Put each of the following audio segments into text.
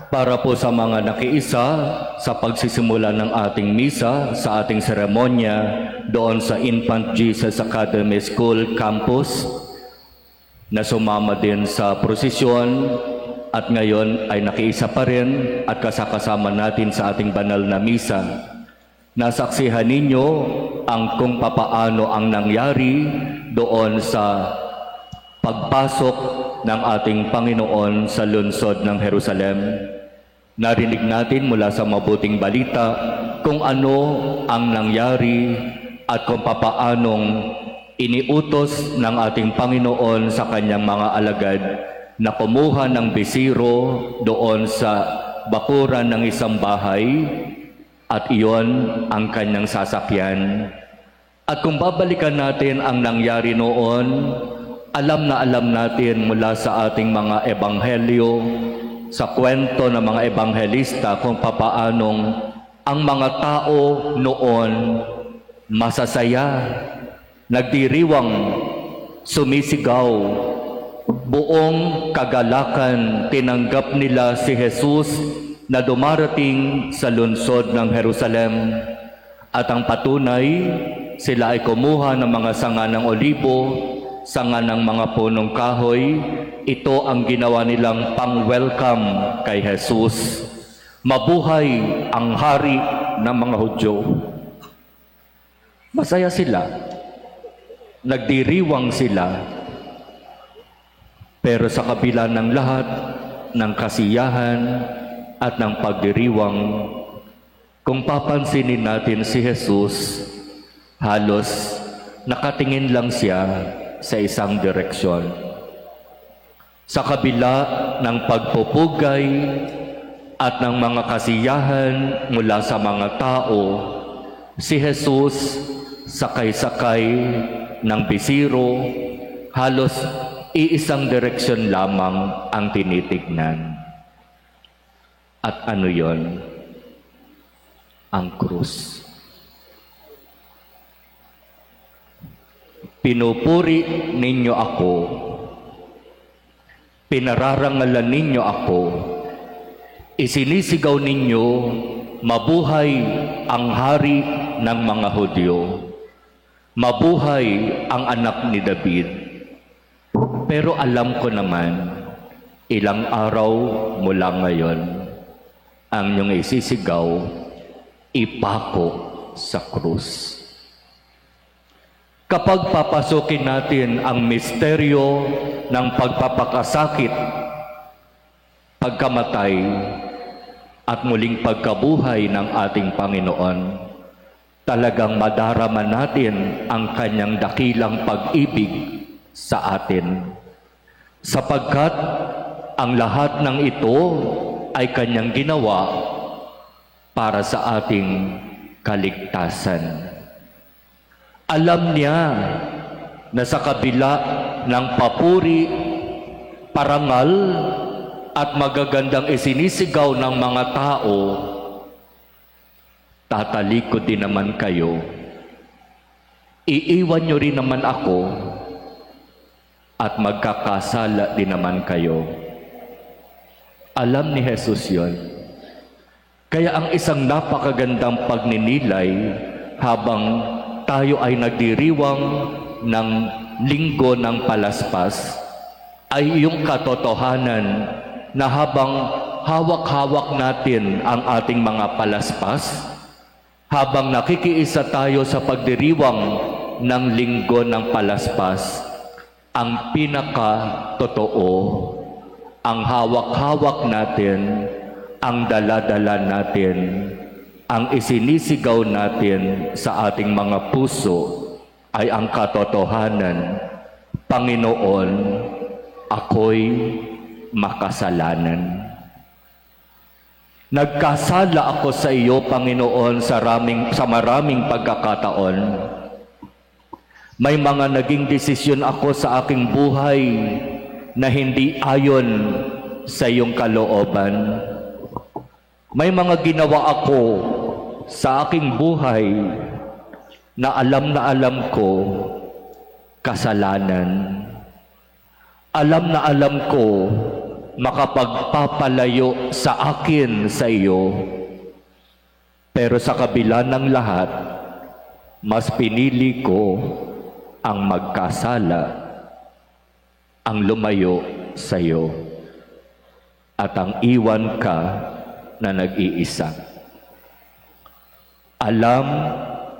Para po sa mga nakiisa sa pagsisimula ng ating misa sa ating seremonya doon sa Infant Jesus Academy School Campus na sumama din sa prosesyon at ngayon ay nakiisa pa rin at kasama natin sa ating banal na misa. Nasaksihan ninyo ang kung papaano ang nangyari doon sa pagpasok ng ating Panginoon sa lungsod ng Jerusalem. Narinig natin mula sa mabuting balita kung ano ang nangyari at kung papaanong iniutos ng ating Panginoon sa kanyang mga alagad na kumuha ng bisiro doon sa bakuran ng isang bahay at iyon ang kanyang sasakyan. At kung babalikan natin ang nangyari noon, alam natin mula sa ating mga ebanghelyo, sa kwento ng mga ebanghelista kung papaanong ang mga tao noon masasaya, nagdiriwang, sumisigaw, buong kagalakan tinanggap nila si Jesus na dumarating sa lungsod ng Jerusalem. At ang patunay, sila ay kumuha ng mga sanga ng olibo, sanga ng mga punong kahoy. Ito ang ginawa nilang pang-welcome kay Jesus. Mabuhay ang hari ng mga Hudyo. Masaya sila. Nagdiriwang sila. Pero sa kabila ng lahat ng kasiyahan at ng pagdiriwang, kung papansinin natin si Jesus, halos nakatingin lang siya sa isang direksyon. Sa kabila ng pagpupugay at ng mga kasiyahan mula sa mga tao, si Jesus sakay-sakay ng bisiro, halos iisang direksyon lamang ang tinitignan. At ano yon? Ang krus. Pinupuri ninyo ako, pinararangalan ninyo ako, isinisigaw ninyo, mabuhay ang hari ng mga Hudyo, mabuhay ang anak ni David. Pero alam ko naman, ilang araw mula ngayon, ang inyong isisigaw, ipako sa krus. Kapag papasukin natin ang misteryo ng pagpapakasakit, pagkamatay, at muling pagkabuhay ng ating Panginoon, talagang madarama natin ang kanyang dakilang pag-ibig sa atin. Sapagkat ang lahat ng ito ay kanyang ginawa para sa ating kaligtasan. Alam niya na sa kabila ng papuri, parangal, at magagandang isinisigaw ng mga tao, tatalikod din naman kayo. Iiwan nyo rin naman ako at magkakasala din naman kayo. Alam ni Jesus yon. Kaya ang isang napakagandang pagninilay habang tayo ay nagdiriwang ng linggo ng palaspas ay yung katotohanan na habang hawak-hawak natin ang ating mga palaspas, habang nakikiisa tayo sa pagdiriwang ng linggo ng palaspas, ang pinaka-totoo, ang hawak-hawak natin, ang dala-dala natin, ang isinisigaw natin sa ating mga puso ay ang katotohanan, Panginoon, ako'y makasalanan. Nagkasala ako sa iyo, Panginoon, sa maraming pagkakataon. May mga naging desisyon ako sa aking buhay na hindi ayon sa iyong kalooban. May mga ginawa ako sa aking buhay na alam ko kasalanan. Alam ko makapagpapalayo sa akin sa iyo. Pero sa kabila ng lahat, mas pinili ko ang magkasala, ang lumayo sa iyo, at ang iwan ka na nag-iisa. Alam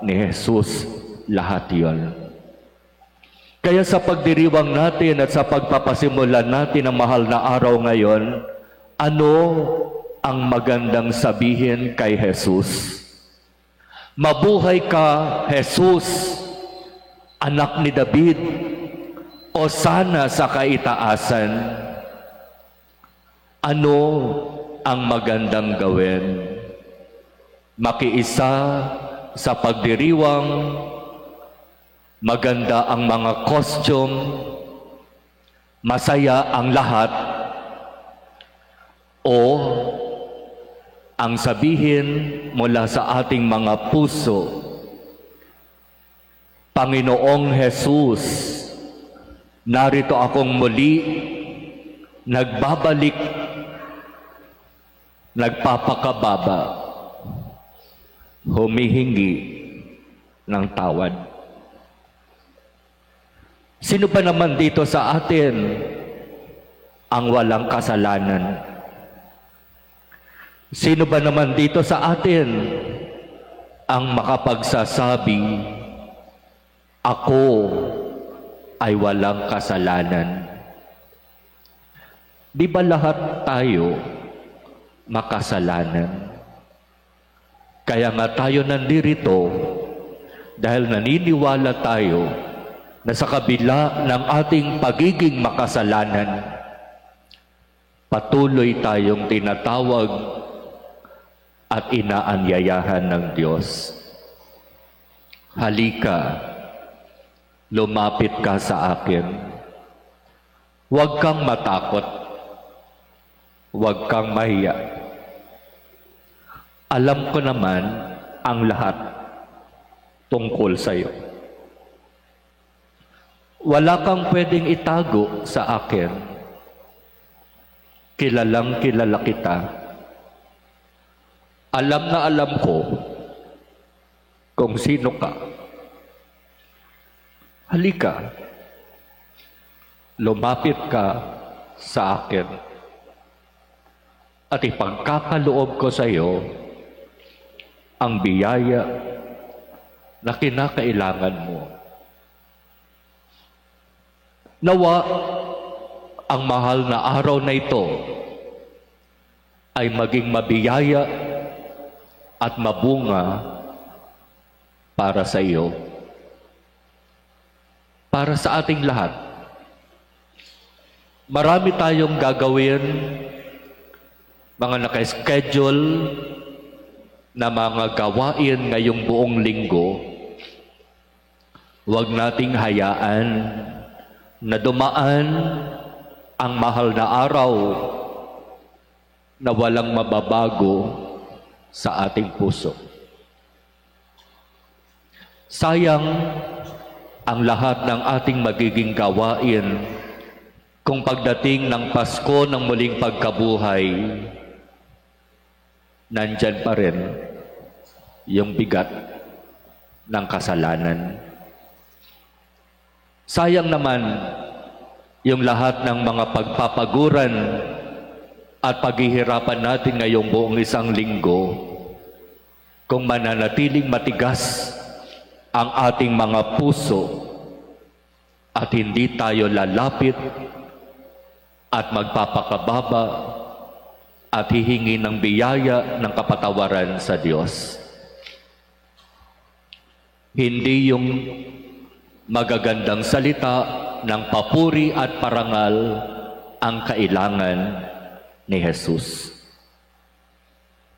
ni Jesus lahat yon. Kaya sa pagdiriwang natin at sa pagpapasimulan natin ng mahal na araw ngayon, ano ang magandang sabihin kay Jesus? Mabuhay ka, Jesus, anak ni David, o sana sa kaitaasan. Ano ang magandang gawin? Makiisa sa pagdiriwang, maganda ang mga costume, masaya ang lahat, o ang sabihin mula sa ating mga puso, Panginoong Jesus, narito akong muli, nagbabalik, nagpapakababa, humihingi ng tawad. Sino ba naman dito sa atin ang walang kasalanan? Sino ba naman dito sa atin ang makapagsasabi, ako ay walang kasalanan? Di ba lahat tayo makasalanan? Kaya nga tayo nandirito dahil naniniwala tayo na sa kabila ng ating pagiging makasalanan, patuloy tayong tinatawag at inaanyayahan ng Diyos. Halika, lumapit ka sa akin. Huwag kang matakot. Huwag kang mahiya. Alam ko naman ang lahat tungkol sa iyo. Wala kang pwedeng itago sa akin. Kilalang kilala kita. Alam na alam ko kung sino ka. Halika, lumapit ka sa akin at ipagkakaloob ko sa iyo ang biyaya na kinakailangan mo. Nawa ang mahal na araw na ito ay maging mabiyaya at mabunga para sa iyo, para sa ating lahat. Marami tayong gagawin, mga naka-schedule na mga gawain ngayong buong linggo. Huwag nating hayaan na dumaan ang mahal na araw na walang mababago sa ating puso. Sayang ang lahat ng ating magiging gawain kung pagdating ng Pasko ng muling pagkabuhay, nandyan pa rin yung bigat ng kasalanan. Sayang naman yung lahat ng mga pagpapaguran at paghihirapan natin ngayong buong isang linggo kung mananatiling matigas ang ating mga puso at hindi tayo lalapit at magpapakababa at hihingi ng biyaya ng kapatawaran sa Diyos. Hindi yung magagandang salita ng papuri at parangal ang kailangan ni Jesus.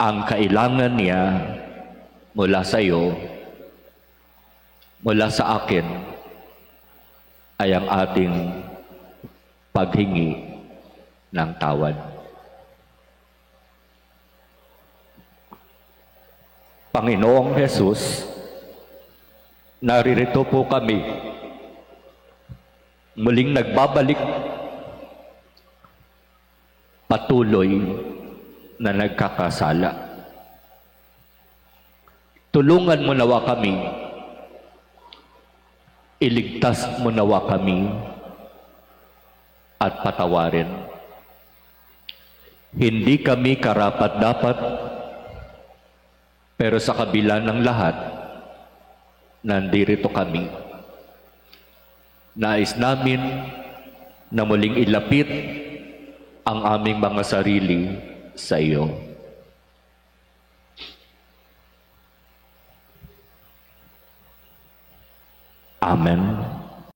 Ang kailangan niya mula sa iyo, mula sa akin, ay ang ating paghingi ng tawad. Panginoong Jesus, naririto po kami, muling nagbabalik patuloy na nagkakasala. Tulungan mo nawa kami, iligtas mo nawa kami, at patawarin. Hindi kami karapat-dapat, pero sa kabila ng lahat, nandirito kami. Nais namin na muling ilapit ang aming mga sarili sa iyo. Amen.